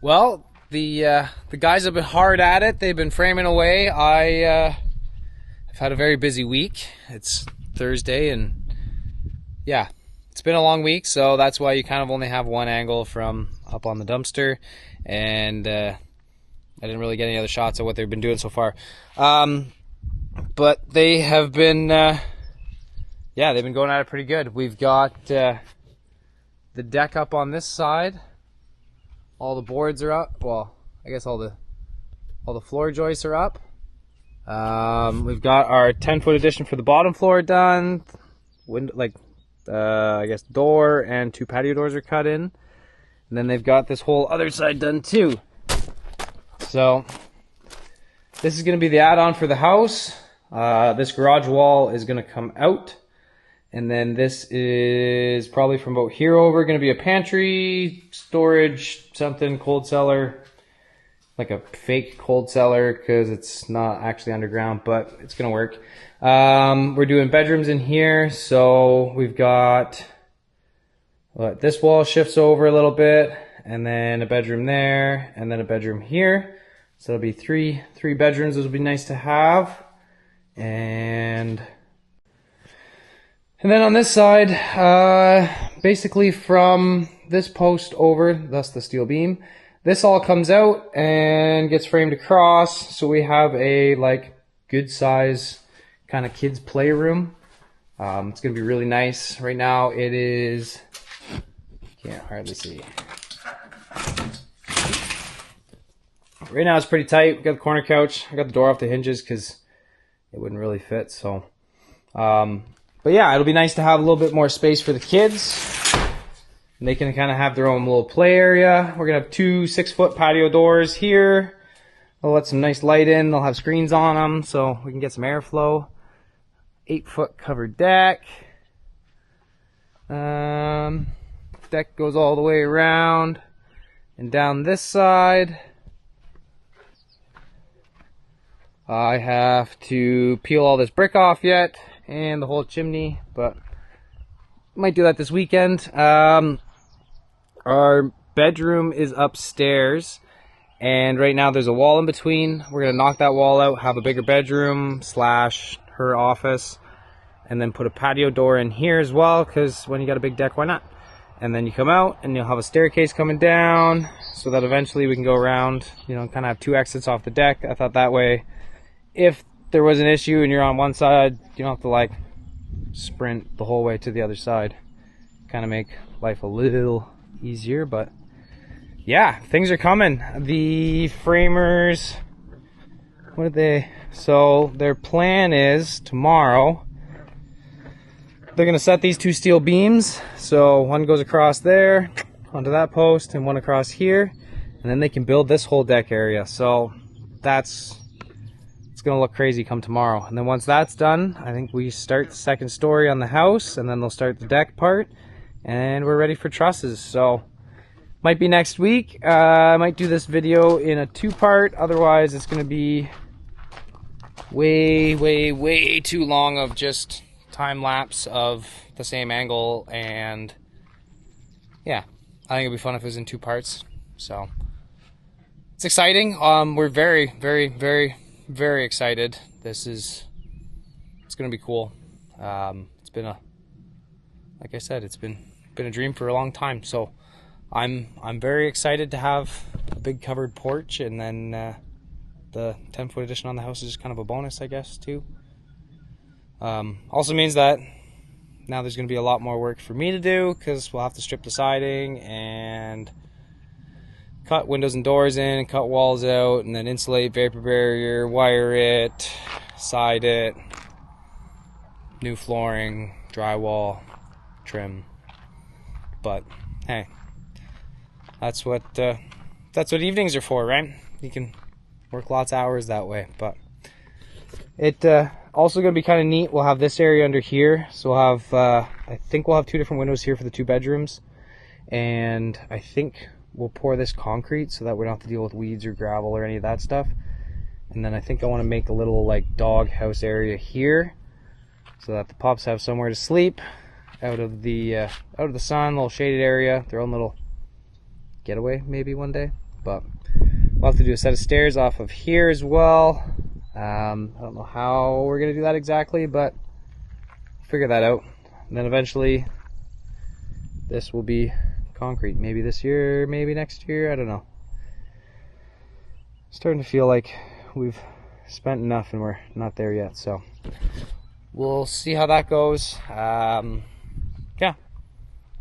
Well, the guys have been hard at it. They've been framing away. I've had a very busy week. It's Thursday, and yeah, it's been a long week, so that's why you kind of only have one angle from up on the dumpster, and I didn't really get any other shots of what they've been doing so far. But they have been, yeah, they've been going at it pretty good. We've got the deck up on this side. All the boards are up. Well, I guess all the floor joists are up. We've got our 10-foot addition for the bottom floor done. I guess door and 2 patio doors are cut in. And then they've got this whole other side done too. So this is going to be the add-on for the house. This garage wall is going to come out. And then this is probably from about here over going to be a pantry, storage, something, cold cellar. Like a fake cold cellar because it's not actually underground, but it's going to work. We're doing bedrooms in here. So we've got, this wall shifts over a little bit, and then a bedroom there, and then a bedroom here. So it'll be three bedrooms. Those will be nice to have. And then on this side, basically from this post over, that's the steel beam, this all comes out and gets framed across. So we have a good size kind of kids playroom. It's gonna be really nice. Right now it is, can't hardly see. Right now it's pretty tight. We got the corner couch. I got the door off the hinges because it wouldn't really fit. So, but yeah, it'll be nice to have a little bit more space for the kids. And they can kind of have their own little play area. We're going to have 2 6-foot patio doors here. They'll let some nice light in. They'll have screens on them so we can get some airflow. 8-foot covered deck. Deck goes all the way around. And down this side, I have to peel all this brick off yet. And the whole chimney, but might do that this weekend. Our bedroom is upstairs, and right now there's a wall in between. We're gonna knock that wall out, have a bigger bedroom slash her office, and then put a patio door in here as well, because when you got a big deck, why not? And then you come out and you'll have a staircase coming down so that eventually we can go around, you know, kind of have 2 exits off the deck. I thought that way, if there was an issue and you're on one side, you don't have to like sprint the whole way to the other side. Kind of make life a little easier. But yeah, things are coming. The framers, what are they? So their plan is tomorrow they're gonna set these 2 steel beams. So one goes across there onto that post and one across here, and then they can build this whole deck area. So it's gonna look crazy come tomorrow. And then once that's done, I think we start the 2nd story on the house, and then they'll start the deck part, and we're ready for trusses. So might be next week. I might do this video in a 2-part. Otherwise it's gonna be way too long of just time lapse of the same angle. And yeah, I think it'd be fun if it was in 2 parts. So it's exciting. We're very excited. It's gonna be cool. It's been like I said, it's been a dream for a long time. So I'm very excited to have a big covered porch, and then the 10-foot addition on the house is just kind of a bonus, I guess, too. Also means that now there's going to be a lot more work for me to do, because we'll have to strip the siding and cut windows and doors in, and cut walls out, and then insulate, vapor barrier, wire it, side it, new flooring, drywall, trim. But hey, that's what evenings are for, right? You can work lots of hours that way. But it also going to be kind of neat. We'll have this area under here, so we'll have I think we'll have 2 different windows here for the 2 bedrooms, and I think we'll pour this concrete so that we don't have to deal with weeds or gravel or any of that stuff. And then I think I want to make a little like dog house area here, so that the pups have somewhere to sleep out of the sun, little shaded area, their own little getaway maybe one day. But we'll have to do a set of stairs off of here as well. I don't know how we're gonna do that exactly, but figure that out. And then eventually this will be concrete, maybe this year, maybe next year, I don't know. Starting to feel like we've spent enough and we're not there yet, so we'll see how that goes. Yeah,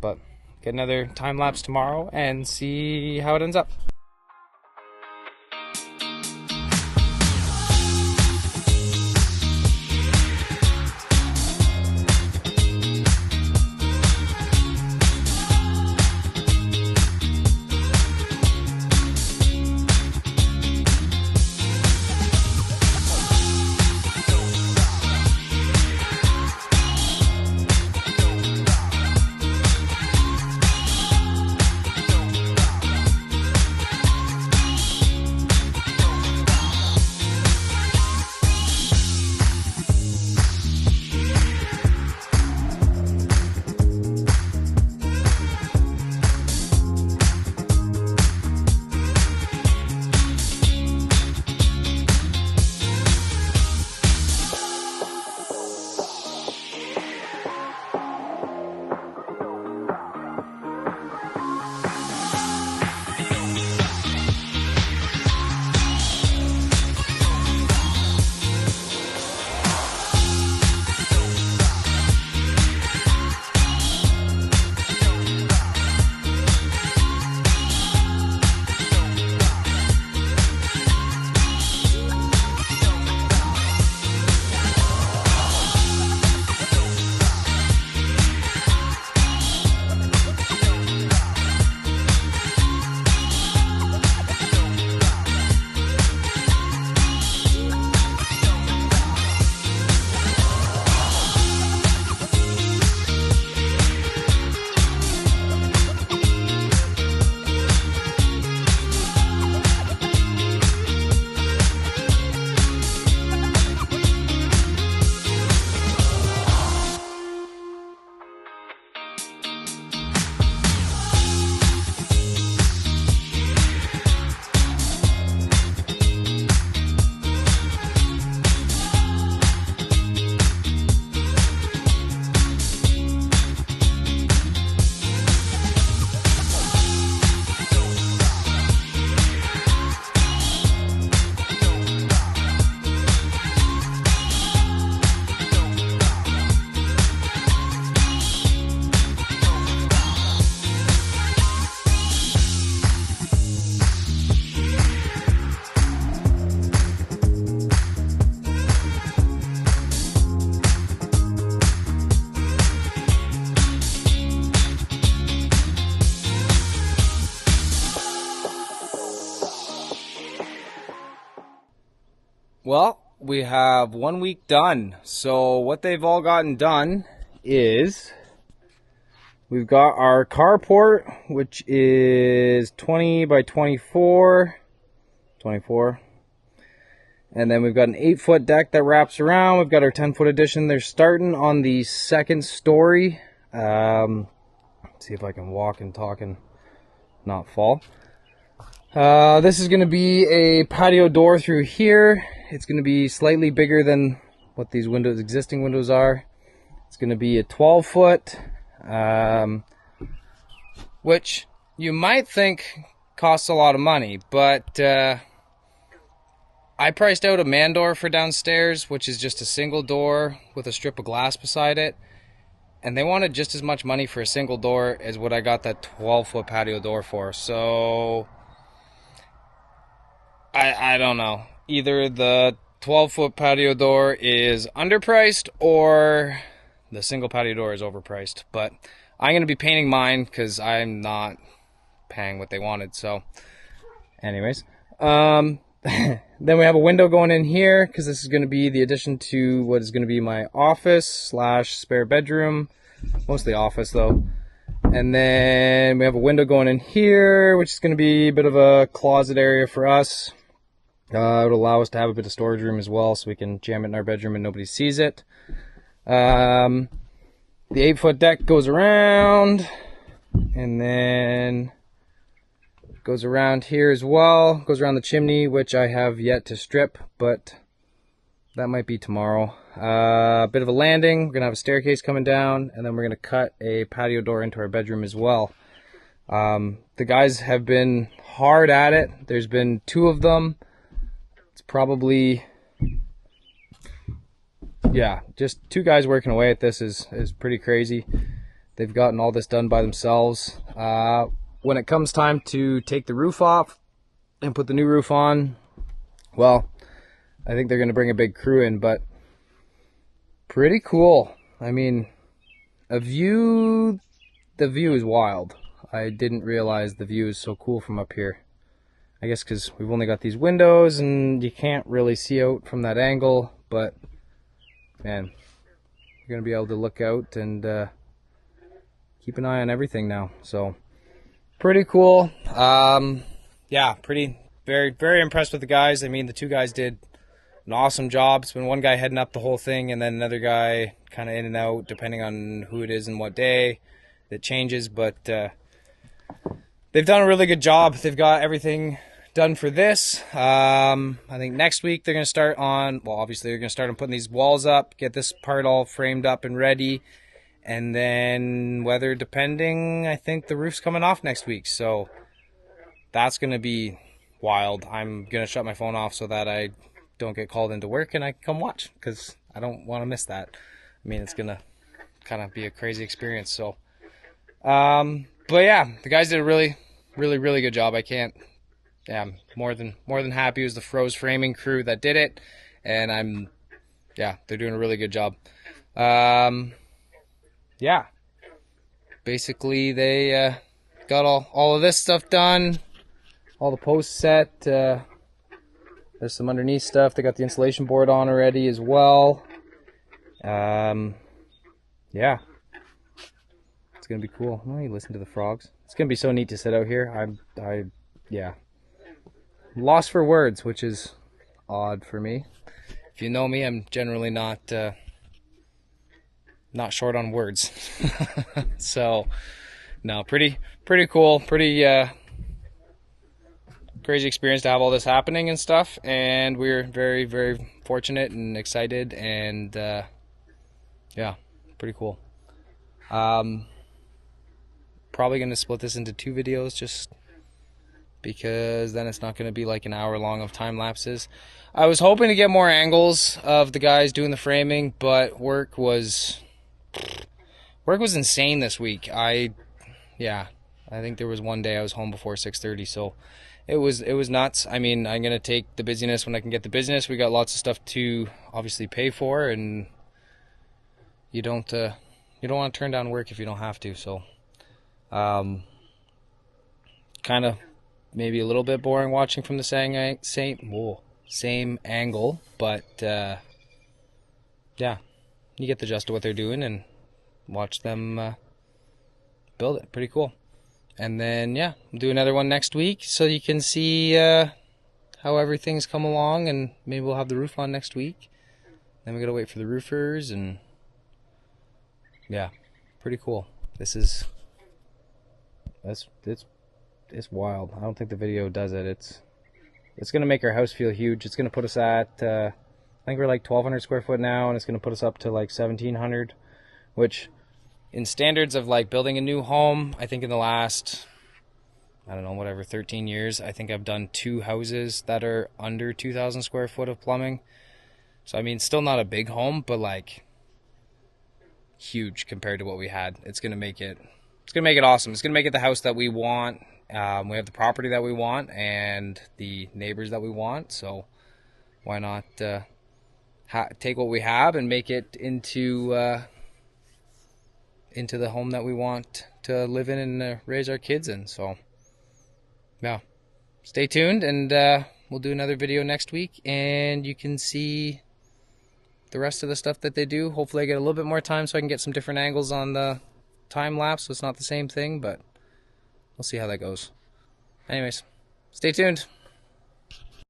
but get another time lapse tomorrow and see how it ends up. Well, we have 1 week done. So what they've all gotten done is we've got our carport, which is 20 by 24. And then we've got an 8-foot deck that wraps around. We've got our 10-foot addition. They're starting on the second story. Let's see if I can walk and talk and not fall. This is going to be a patio door through here. It's going to be slightly bigger than what these existing windows are. It's going to be a 12-foot, which you might think costs a lot of money, but I priced out a man door for downstairs, which is just a single door with a strip of glass beside it, and they wanted just as much money for a single door as what I got that 12-foot patio door for. So I don't know. Either the 12-foot patio door is underpriced or the single patio door is overpriced. But I'm going to be painting mine because I'm not paying what they wanted. So anyways, then we have a window going in here because this is going to be the addition to what is going to be my office slash spare bedroom. Mostly office though. And then we have a window going in here, which is going to be a bit of a closet area for us. It would allow us to have a bit of storage room as well, so we can jam it in our bedroom and nobody sees it. The 8-foot deck goes around, and then goes around here as well. Goes around the chimney, which I have yet to strip, but that might be tomorrow. A bit of a landing. We're going to have a staircase coming down, and then we're going to cut a patio door into our bedroom as well. The guys have been hard at it. There's been 2 of them. It's probably, yeah, just 2 guys working away at this is pretty crazy. They've gotten all this done by themselves. When it comes time to take the roof off and put the new roof on, well, I think they're going to bring a big crew in, but pretty cool. I mean, the view is wild. I didn't realize the view is so cool from up here. I guess because we've only got these windows and you can't really see out from that angle, but man, you're going to be able to look out and keep an eye on everything now. So pretty cool. Yeah, very impressed with the guys. I mean, the 2 guys did an awesome job. It's been one guy heading up the whole thing and then another guy kind of in and out depending on who it is and what day it changes, but they've done a really good job. They've got everything done for this. I think next week they're going to start on, well, obviously they're going to start on putting these walls up, get this part all framed up and ready, and then weather depending, I think the roof's coming off next week. So that's going to be wild. I'm going to shut my phone off so that I don't get called into work and I can come watch because I don't want to miss that. I mean, it's going to kind of be a crazy experience. So, but yeah, the guys did a really good job. I'm more than happy. It was the Froese Framing crew that did it, and they're doing a really good job. Yeah, basically they got all of this stuff done, all the posts set. There's some underneath stuff. They got the insulation board on already as well. Yeah, it's gonna be cool. Oh, you listen to the frogs. It's gonna be so neat to sit out here. Yeah, lost for words, which is odd for me. If you know me, I'm generally not short on words. So no, pretty cool, pretty crazy experience to have all this happening and stuff, and we're very fortunate and excited, and yeah, pretty cool. Probably gonna split this into 2 videos just because then it's not going to be like an hour long of time lapses. I was hoping to get more angles of the guys doing the framing, but work was insane this week. I think there was one day I was home before 6:30, so it was nuts. I mean, I'm going to take the busyness when I can get the business. We got lots of stuff to obviously pay for, and you don't want to turn down work if you don't have to. So kind of maybe a little bit boring watching from the same angle, but yeah, you get the gist of what they're doing and watch them build it. Pretty cool. And then yeah, we'll do another one next week so you can see how everything's come along, and maybe we'll have the roof on next week. Then we gotta wait for the roofers, and yeah, pretty cool. It's wild. I don't think the video does it. It's gonna make our house feel huge. It's gonna put us at I think we're like 1,200 square foot now, and it's gonna put us up to like 1,700, which in standards of like building a new home, I think in the last, I don't know, whatever, 13 years, I think I've done 2 houses that are under 2,000 square foot of plumbing. So I mean, still not a big home, but like huge compared to what we had. It's gonna make it awesome. It's gonna make it the house that we want. We have the property that we want and the neighbors that we want. So why not take what we have and make it into the home that we want to live in and raise our kids in. So yeah, stay tuned, and we'll do another video next week, and you can see the rest of the stuff that they do. Hopefully I get a little bit more time so I can get some different angles on the time-lapse, so it's not the same thing, but we'll see how that goes. Anyways, stay tuned.